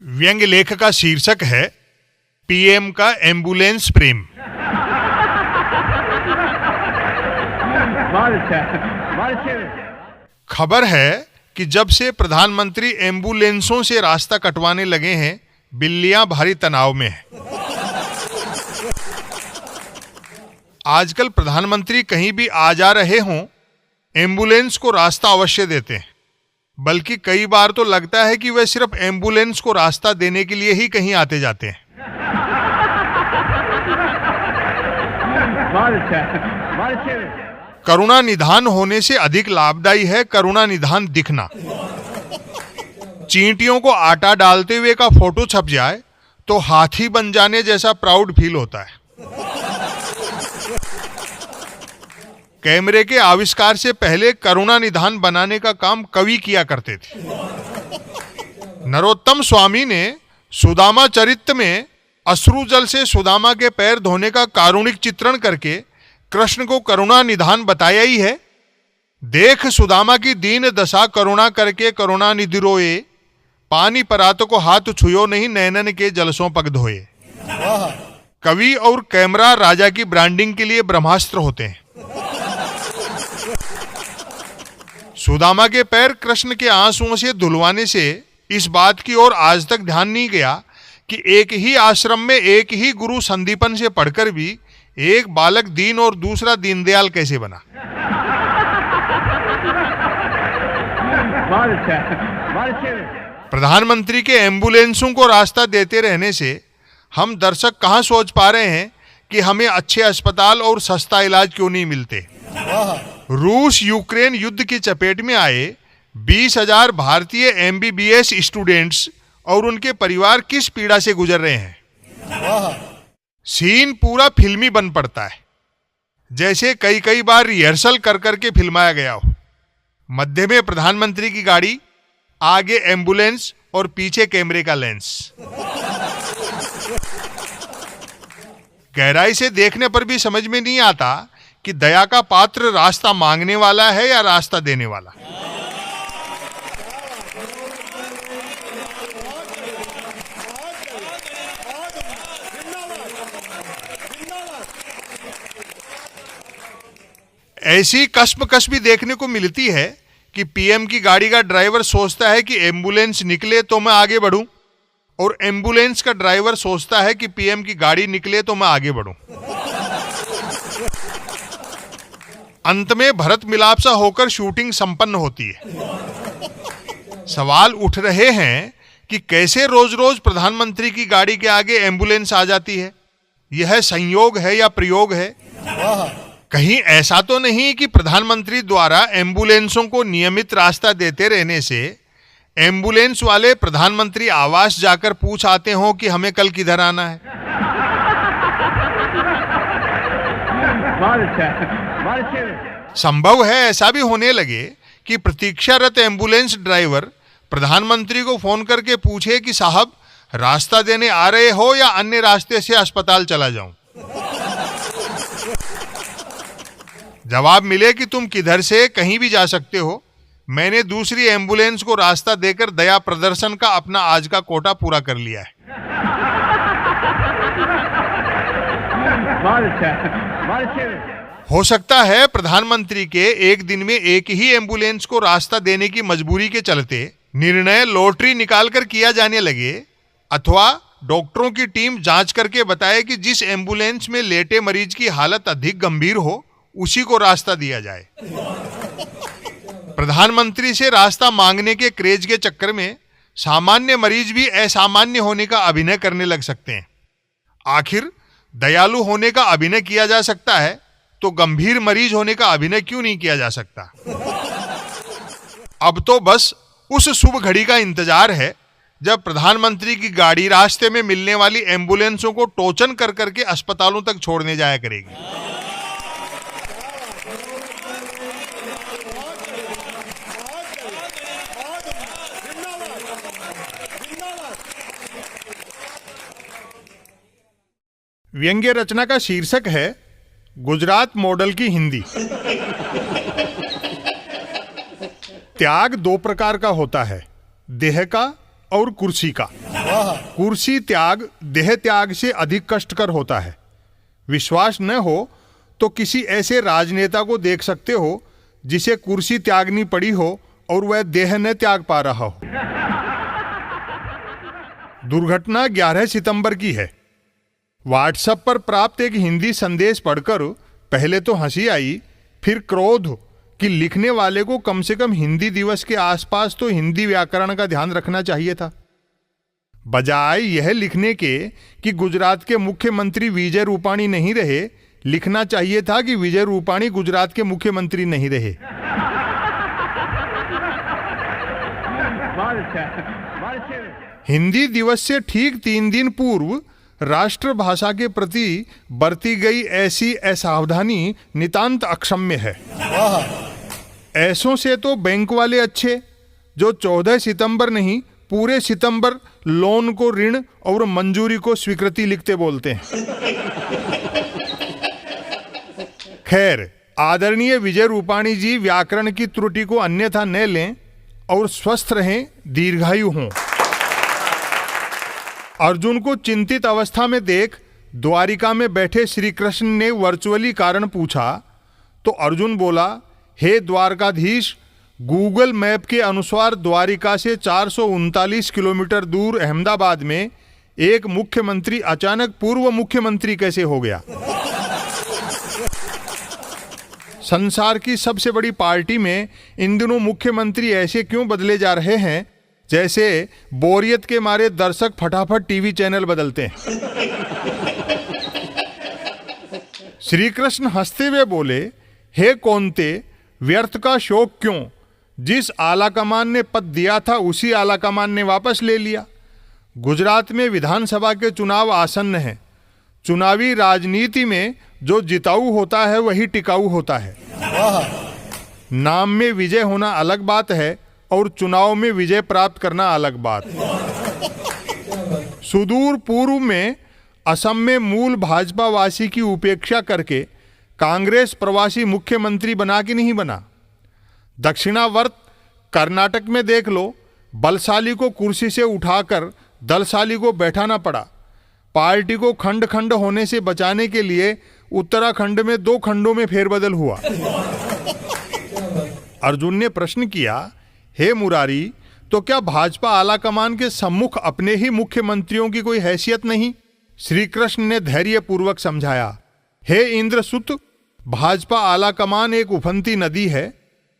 व्यंग्य लेख का शीर्षक है पीएम का एम्बुलेंस प्रेम। खबर है कि जब से प्रधानमंत्री एम्बुलेंसों से रास्ता कटवाने लगे हैं, बिल्लियां भारी तनाव में हैं। आजकल प्रधानमंत्री कहीं भी आ जा रहे हों, एम्बुलेंस को रास्ता अवश्य देते हैं, बल्कि कई बार तो लगता है कि वे सिर्फ एम्बुलेंस को रास्ता देने के लिए ही कहीं आते जाते हैं। करुणा निधान होने से अधिक लाभदायी है करुणा निधान दिखना। चींटियों को आटा डालते हुए का फोटो छप जाए तो हाथी बन जाने जैसा प्राउड फील होता है। कैमरे के आविष्कार से पहले करुणा निधान बनाने का काम कवि किया करते थे। नरोत्तम स्वामी ने सुदामा चरित्र में अश्रु जल से सुदामा के पैर धोने का कारुणिक चित्रण करके कृष्ण को करुणा निधान बताया ही है। देख सुदामा की दीन दशा करुणा करके करुणा निधि रोए, पानी परात को हाथ छुयो नहीं नैनन के जलसों पग धोए। कवि और कैमरा राजा की ब्रांडिंग के लिए ब्रह्मास्त्र होते हैं। सुदामा के पैर कृष्ण के आंसुओं से धुलवाने से इस बात की ओर आज तक ध्यान नहीं गया कि एक ही आश्रम में एक ही गुरु संदीपन से पढ़कर भी एक बालक दीन और दूसरा दीनदयाल कैसे बना। प्रधानमंत्री के एम्बुलेंसों को रास्ता देते रहने से हम दर्शक कहां सोच पा रहे हैं कि हमें अच्छे अस्पताल और सस्ता इलाज क्यों नहीं मिलते। रूस यूक्रेन युद्ध की चपेट में आए 20,000 भारतीय एमबीबीएस स्टूडेंट्स और उनके परिवार किस पीड़ा से गुजर रहे हैं। सीन पूरा फिल्मी बन पड़ता है, जैसे कई बार रिहर्सल कर करके फिल्माया गया हो। मध्य में प्रधानमंत्री की गाड़ी, आगे एम्बुलेंस और पीछे कैमरे का लेंस। गहराई से देखने पर भी समझ में नहीं आता कि दया का पात्र रास्ता मांगने वाला है या रास्ता देने वाला। ऐसी कश्मकश भी देखने को मिलती है कि पीएम की गाड़ी का ड्राइवर सोचता है कि एम्बुलेंस निकले तो मैं आगे बढ़ूं, और एम्बुलेंस का ड्राइवर सोचता है कि पीएम की गाड़ी निकले तो मैं आगे बढ़ूं। अंत में भरत मिलाप सा होकर शूटिंग संपन्न होती है। सवाल उठ रहे हैं कि कैसे रोज रोज प्रधानमंत्री की गाड़ी के आगे एम्बुलेंस आ जाती है। यह संयोग है या प्रयोग है? कहीं ऐसा तो नहीं कि प्रधानमंत्री द्वारा एम्बुलेंसों को नियमित रास्ता देते रहने से एम्बुलेंस वाले प्रधानमंत्री आवास जाकर पूछ आते हो कि हमें कल किधर आना है। संभव है ऐसा भी होने लगे कि प्रतीक्षारत एम्बुलेंस ड्राइवर प्रधानमंत्री को फोन करके पूछे कि साहब रास्ता देने आ रहे हो या अन्य रास्ते से अस्पताल चला जाऊं। जवाब मिले कि तुम किधर से कहीं भी जा सकते हो, मैंने दूसरी एम्बुलेंस को रास्ता देकर दया प्रदर्शन का अपना आज का कोटा पूरा कर लिया है। हो सकता है प्रधानमंत्री के एक दिन में एक ही एम्बुलेंस को रास्ता देने की मजबूरी के चलते निर्णय लॉटरी निकालकर किया जाने लगे, अथवा डॉक्टरों की टीम जांच करके बताए कि जिस एम्बुलेंस में लेटे मरीज की हालत अधिक गंभीर हो उसी को रास्ता दिया जाए। प्रधानमंत्री से रास्ता मांगने के क्रेज के चक्कर में सामान्य मरीज भी असामान्य होने का अभिनय करने लग सकते हैं। आखिर दयालु होने का अभिनय किया जा सकता है तो गंभीर मरीज होने का अभिनय क्यों नहीं किया जा सकता। अब तो बस उस शुभ घड़ी का इंतजार है जब प्रधानमंत्री की गाड़ी रास्ते में मिलने वाली एम्बुलेंसों को टोचन कर करके अस्पतालों तक छोड़ने जाया करेगी। व्यंग्य रचना का शीर्षक है गुजरात मॉडल की हिंदी। त्याग दो प्रकार का होता है, देह का और कुर्सी का। कुर्सी त्याग देह त्याग से अधिक कष्टकर होता है। विश्वास न हो तो किसी ऐसे राजनेता को देख सकते हो जिसे कुर्सी त्यागनी पड़ी हो और वह देह न त्याग पा रहा हो। दुर्घटना 11 सितंबर की है। व्हाट्सएप पर प्राप्त एक हिंदी संदेश पढ़कर पहले तो हंसी आई, फिर क्रोध कि लिखने वाले को कम से कम हिंदी दिवस के आसपास तो हिंदी व्याकरण का ध्यान रखना चाहिए था। बजाय यह लिखने के कि गुजरात के मुख्यमंत्री विजय रूपाणी नहीं रहे, लिखना चाहिए था कि विजय रूपाणी गुजरात के मुख्यमंत्री नहीं रहे। हिंदी दिवस से ठीक 3 दिन पूर्व राष्ट्रभाषा के प्रति बरती गई ऐसी असावधानी नितांत अक्षम्य है। ऐसों से तो बैंक वाले अच्छे, जो 14 सितंबर नहीं पूरे सितंबर लोन को ऋण और मंजूरी को स्वीकृति लिखते बोलते हैं। खैर, आदरणीय विजय रूपाणी जी व्याकरण की त्रुटि को अन्यथा न लें और स्वस्थ रहें, दीर्घायु हों। अर्जुन को चिंतित अवस्था में देख द्वारिका में बैठे श्री कृष्ण ने वर्चुअली कारण पूछा तो अर्जुन बोला, हे द्वारकाधीश, गूगल मैप के अनुसार द्वारिका से 439 किलोमीटर दूर अहमदाबाद में एक मुख्यमंत्री अचानक पूर्व मुख्यमंत्री कैसे हो गया? संसार की सबसे बड़ी पार्टी में इन दिनों मुख्यमंत्री ऐसे क्यों बदले जा रहे हैं जैसे बोरियत के मारे दर्शक फटाफट टीवी चैनल बदलते हैं। श्री कृष्ण हंसते हुए बोले, हे कौन्ते, व्यर्थ का शोक क्यों? जिस आलाकमान ने पद दिया था उसी आलाकमान ने वापस ले लिया। गुजरात में विधानसभा के चुनाव आसन्न हैं। चुनावी राजनीति में जो जिताऊ होता है वही टिकाऊ होता है। नाम में विजय होना अलग बात है और चुनाव में विजय प्राप्त करना अलग बात। सुदूर पूर्व में असम में मूल भाजपा वासी की उपेक्षा करके कांग्रेस प्रवासी मुख्यमंत्री बना कि नहीं बना? दक्षिणावर्त कर्नाटक में देख लो, बलशाली को कुर्सी से उठाकर दलशाली को बैठाना पड़ा। पार्टी को खंड खंड होने से बचाने के लिए उत्तराखंड में 2 खंडों में फेरबदल हुआ। अर्जुन ने प्रश्न किया, हे मुरारी, तो क्या भाजपा आलाकमान के सम्मुख अपने ही मुख्यमंत्रियों की कोई हैसियत नहीं? श्री कृष्ण ने धैर्यपूर्वक समझाया, हे इंद्रसुत, भाजपा आलाकमान एक उफनती नदी है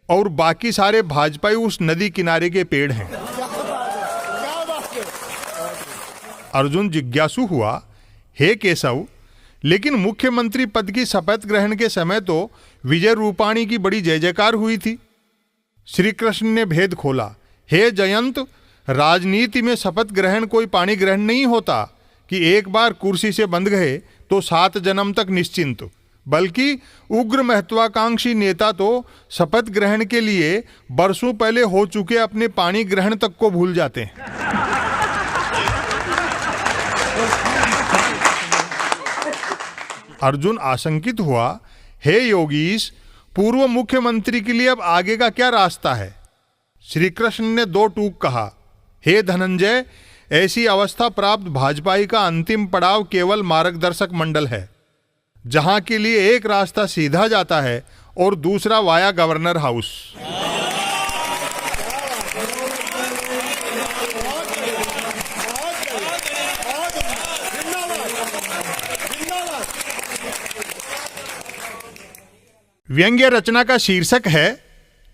और बाकी सारे भाजपाई उस नदी किनारे के पेड़ हैं। अर्जुन जिज्ञासु हुआ, हे केशव, लेकिन मुख्यमंत्री पद की शपथ ग्रहण के समय तो विजय रूपाणी की बड़ी जय जयकार हुई थी। श्री कृष्ण ने भेद खोला, हे जयंत, राजनीति में शपथ ग्रहण कोई पाणी ग्रहण नहीं होता कि एक बार कुर्सी से बंध गए तो 7 जन्म तक निश्चिंत, बल्कि उग्र महत्वाकांक्षी नेता तो शपथ ग्रहण के लिए वर्षों पहले हो चुके अपने पाणी ग्रहण तक को भूल जाते हैं। अर्जुन आशंकित हुआ, हे योगीश, पूर्व मुख्यमंत्री के लिए अब आगे का क्या रास्ता है? श्री कृष्ण ने 2 टूक कहा, हे धनंजय, ऐसी अवस्था प्राप्त भाजपाई का अंतिम पड़ाव केवल मार्गदर्शक मंडल है, जहां के लिए एक रास्ता सीधा जाता है और दूसरा वाया गवर्नर हाउस। व्यंग्य रचना का शीर्षक है,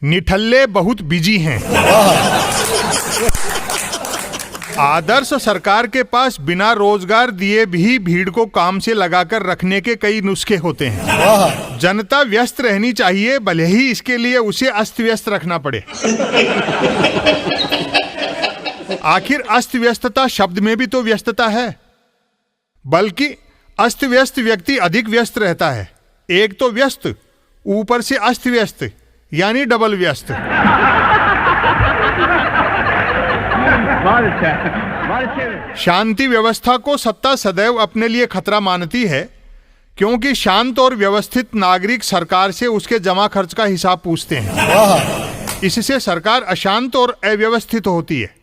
निठल्ले बहुत बिजी हैं। आदर्श सरकार के पास बिना रोजगार दिए भी भीड़ को काम से लगाकर रखने के कई नुस्खे होते हैं। जनता व्यस्त रहनी चाहिए, भले ही इसके लिए उसे अस्त व्यस्त रखना पड़े। आखिर अस्त व्यस्तता शब्द में भी तो व्यस्तता है, बल्कि अस्त व्यस्त व्यक्ति अधिक व्यस्त रहता है। एक तो व्यस्त, ऊपर से अस्त व्यस्त, यानी डबल व्यस्त। शांति व्यवस्था को सत्ता सदैव अपने लिए खतरा मानती है, क्योंकि शांत और व्यवस्थित नागरिक सरकार से उसके जमा खर्च का हिसाब पूछते हैं। इससे सरकार अशांत और अव्यवस्थित होती है।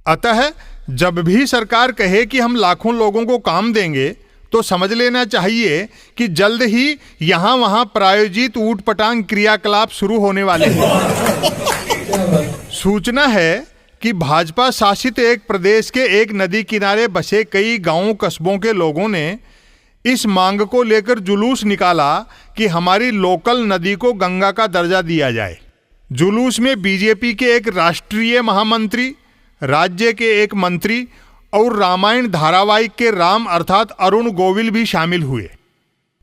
अतः जब भी सरकार कहे कि हम लाखों लोगों को काम देंगे तो समझ लेना चाहिए कि जल्द ही यहाँ वहाँ प्रायोजित ऊटपटांग क्रियाकलाप शुरू होने वाले हैं। सूचना है कि भाजपा शासित एक प्रदेश के एक नदी किनारे बसे कई गांवों कस्बों के लोगों ने इस मांग को लेकर जुलूस निकाला कि हमारी लोकल नदी को गंगा का दर्जा दिया जाए। जुलूस में बीजेपी के एक राष्ट्रीय महामंत्री, राज्य के एक मंत्री और रामायण धारावाहिक के राम अर्थात अरुण गोविल भी शामिल हुए।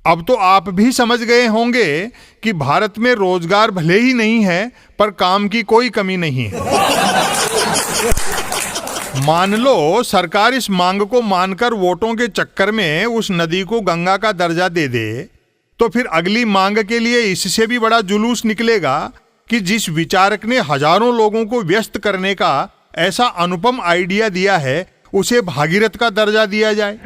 अब तो आप भी समझ गए होंगे कि भारत में रोजगार भले ही नहीं है पर काम की कोई कमी नहीं है। मान लो सरकार इस मांग को मानकर वोटों के चक्कर में उस नदी को गंगा का दर्जा दे दे, तो फिर अगली मांग के लिए इससे भी बड़ा जुलूस निकलेगा कि जिस विचारक ने हजारों लोगों को व्यस्त करने का ऐसा अनुपम आइडिया दिया है उसे भागीरथ का दर्जा दिया जाए।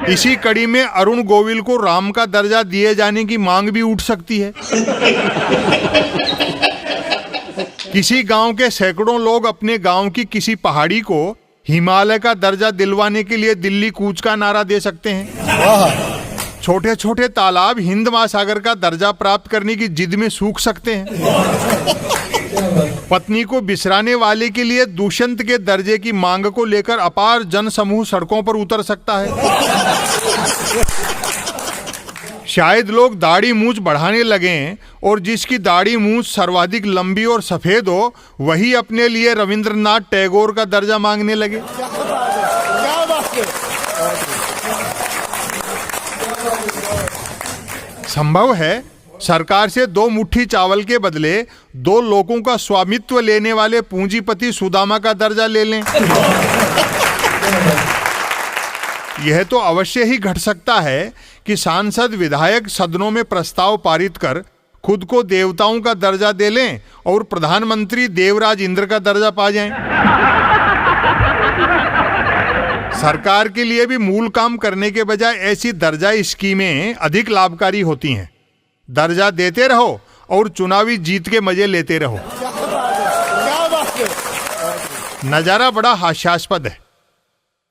इसी कड़ी में अरुण गोविल को राम का दर्जा दिए जाने की मांग भी उठ सकती है। किसी गांव के सैकड़ों लोग अपने गांव की किसी पहाड़ी को हिमालय का दर्जा दिलवाने के लिए दिल्ली कूच का नारा दे सकते हैं। छोटे छोटे तालाब हिंद महासागर का दर्जा प्राप्त करने की जिद में सूख सकते हैं। पत्नी को बिसराने वाले के लिए दुष्यंत के दर्जे की मांग को लेकर अपार जन समूह सड़कों पर उतर सकता है। शायद लोग दाढ़ी मूंछ बढ़ाने लगें और जिसकी दाढ़ी मूंछ सर्वाधिक लंबी और सफेद हो वही अपने लिए रविंद्रनाथ टैगोर का दर्जा मांगने लगे। संभव है सरकार से 2 मुट्ठी चावल के बदले 2 लोगों का स्वामित्व लेने वाले पूंजीपति सुदामा का दर्जा ले लें। यह तो अवश्य ही घट सकता है कि सांसद विधायक सदनों में प्रस्ताव पारित कर खुद को देवताओं का दर्जा दे लें और प्रधानमंत्री देवराज इंद्र का दर्जा पा जाएं। सरकार के लिए भी मूल काम करने के बजाय ऐसी दर्जा स्कीमें अधिक लाभकारी होती हैं। दर्जा देते रहो और चुनावी जीत के मजे लेते रहो। नजारा बड़ा हास्यास्पद है।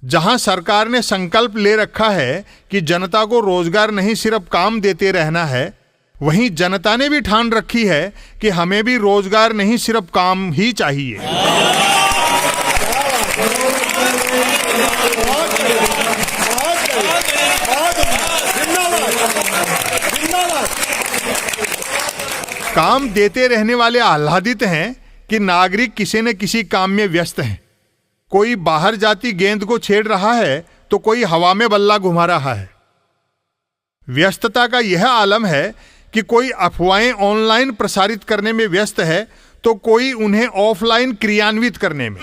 जहां सरकार ने संकल्प ले रखा है कि जनता को रोजगार नहीं सिर्फ काम देते रहना है, वहीं जनता ने भी ठान रखी है कि हमें भी रोजगार नहीं सिर्फ काम ही चाहिए। काम देते रहने वाले आह्लादित हैं कि नागरिक किसी न किसी काम में व्यस्त हैं। कोई बाहर जाती गेंद को छेड़ रहा है तो कोई हवा में बल्ला घुमा रहा है। व्यस्तता का यह आलम है कि कोई अफवाहें ऑनलाइन प्रसारित करने में व्यस्त है तो कोई उन्हें ऑफलाइन क्रियान्वित करने में।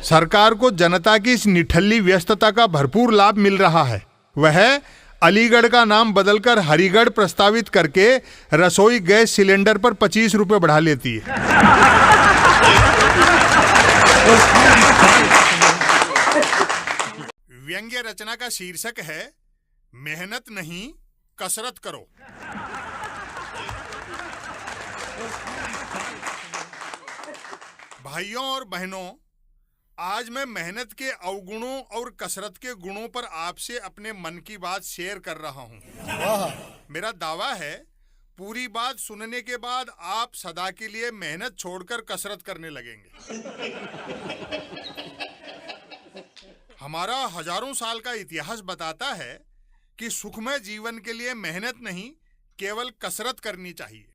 सरकार को जनता की इस निठल्ली व्यस्तता का भरपूर लाभ मिल रहा है। वह अलीगढ़ का नाम बदलकर हरिगढ़ प्रस्तावित करके रसोई गैस सिलेंडर पर 25 रुपए बढ़ा लेती है। व्यंग्य रचना का शीर्षक है मेहनत नहीं कसरत करो। भाइयों और बहनों, आज मैं मेहनत के अवगुणों और कसरत के गुणों पर आपसे अपने मन की बात शेयर कर रहा हूं। मेरा दावा है पूरी बात सुनने के बाद आप सदा के लिए मेहनत छोड़कर कसरत करने लगेंगे। हमारा हजारों साल का इतिहास बताता है कि सुखमय जीवन के लिए मेहनत नहीं केवल कसरत करनी चाहिए।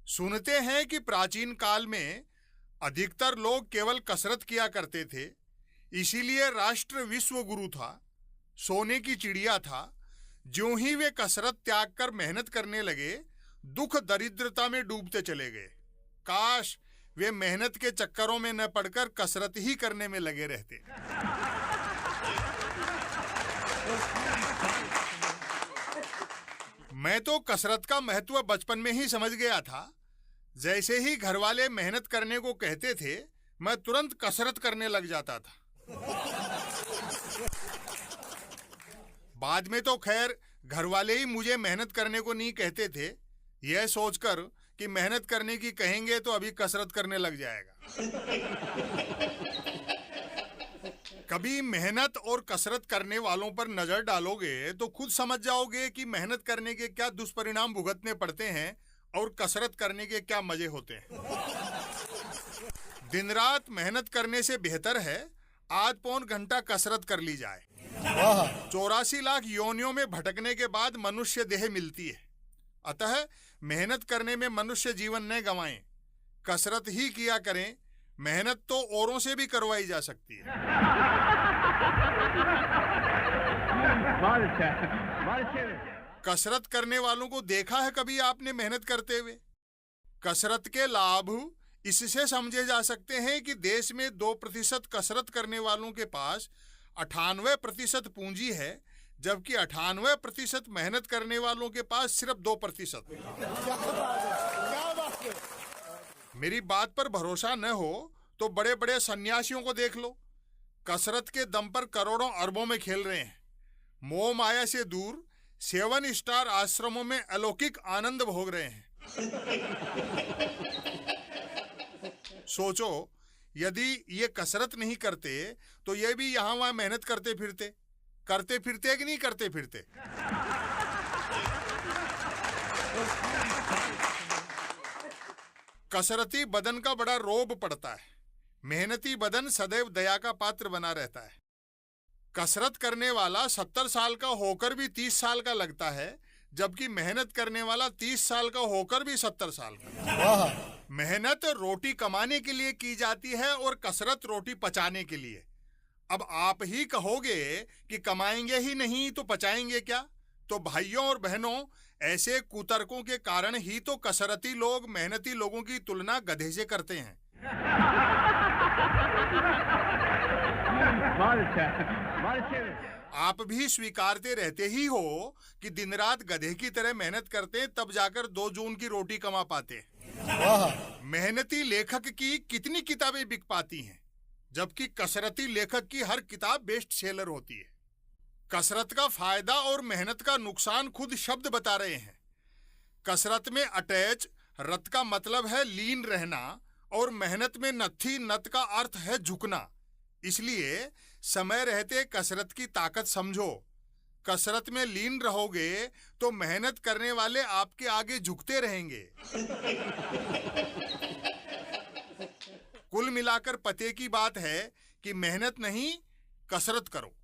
सुनते हैं कि प्राचीन काल में अधिकतर लोग केवल कसरत किया करते थे, इसीलिए राष्ट्र विश्व गुरु था, सोने की चिड़िया था। ज्यों ही वे कसरत त्याग कर मेहनत करने लगे, दुख दरिद्रता में डूबते चले गए। काश वे मेहनत के चक्करों में न पड़कर कसरत ही करने में लगे रहते। मैं तो कसरत का महत्व बचपन में ही समझ गया था। जैसे ही घर वाले मेहनत करने को कहते थे, मैं तुरंत कसरत करने लग जाता था। बाद में तो खैर घर वाले ही मुझे मेहनत करने को नहीं कहते थे, यह सोचकर कि मेहनत करने की कहेंगे तो अभी कसरत करने लग जाएगा। कभी मेहनत और कसरत करने वालों पर नजर डालोगे तो खुद समझ जाओगे कि मेहनत करने के क्या दुष्परिणाम भुगतने पड़ते हैं और कसरत करने के क्या मजे होते हैं। दिन रात मेहनत करने से बेहतर है आध पौन घंटा कसरत कर ली जाए। 84 लाख योनियों में भटकने के बाद मनुष्य देह मिलती है, अतः मेहनत करने में मनुष्य जीवन न गंवाएं, कसरत ही किया करें। मेहनत तो औरों से भी करवाई जा सकती है। कसरत करने वालों को देखा है कभी आपने मेहनत करते हुए? कसरत के लाभ इससे समझे जा सकते हैं कि देश में 2% कसरत करने वालों के पास 98% पूंजी है, जबकि 98% मेहनत करने वालों के पास सिर्फ 2%। मेरी बात पर भरोसा न हो तो बड़े बड़े सन्यासियों को देख लो, कसरत के दम पर करोड़ों अरबों में खेल रहे हैं। मोह माया से दूर 7 स्टार आश्रमों में अलौकिक आनंद भोग रहे हैं। सोचो, यदि ये कसरत नहीं करते तो ये भी यहां वहां मेहनत करते फिरते कि नहीं करते फिरते। कसरती बदन का बड़ा रोब पड़ता है, मेहनती बदन सदैव दया का पात्र बना रहता है। कसरत करने वाला 70 साल का होकर भी 30 साल का लगता है, जबकि मेहनत करने वाला 30 साल का होकर भी 70 साल का। मेहनत रोटी कमाने के लिए की जाती है और कसरत रोटी पचाने के लिए। अब आप ही कहोगे कि कमाएंगे ही नहीं तो पचाएंगे क्या? तो भाइयों और बहनों, ऐसे कुतर्कों के कारण ही तो कसरती लोग मेहनती लोगों की तुलना गधे से करते हैं। आप भी स्वीकारते रहते ही हो कि दिन रात गधे की तरह मेहनत करते हैं, तब जाकर 2 जून की रोटी कमा पाते हैं। मेहनती लेखक की कितनी किताबें बिक पाती हैं, जबकि कसरती लेखक की हर किताब बेस्ट सेलर होती है। कसरत का फायदा और मेहनत का नुकसान खुद शब्द बता रहे हैं। कसरत में अटैच रत का मतलब है लीन रहना और मेहनत में नत्थी नत का अर्थ है झुकना। इसलिए समय रहते कसरत की ताकत समझो। कसरत में लीन रहोगे तो मेहनत करने वाले आपके आगे झुकते रहेंगे। कुल मिलाकर पते की बात है कि मेहनत नहीं, कसरत करो।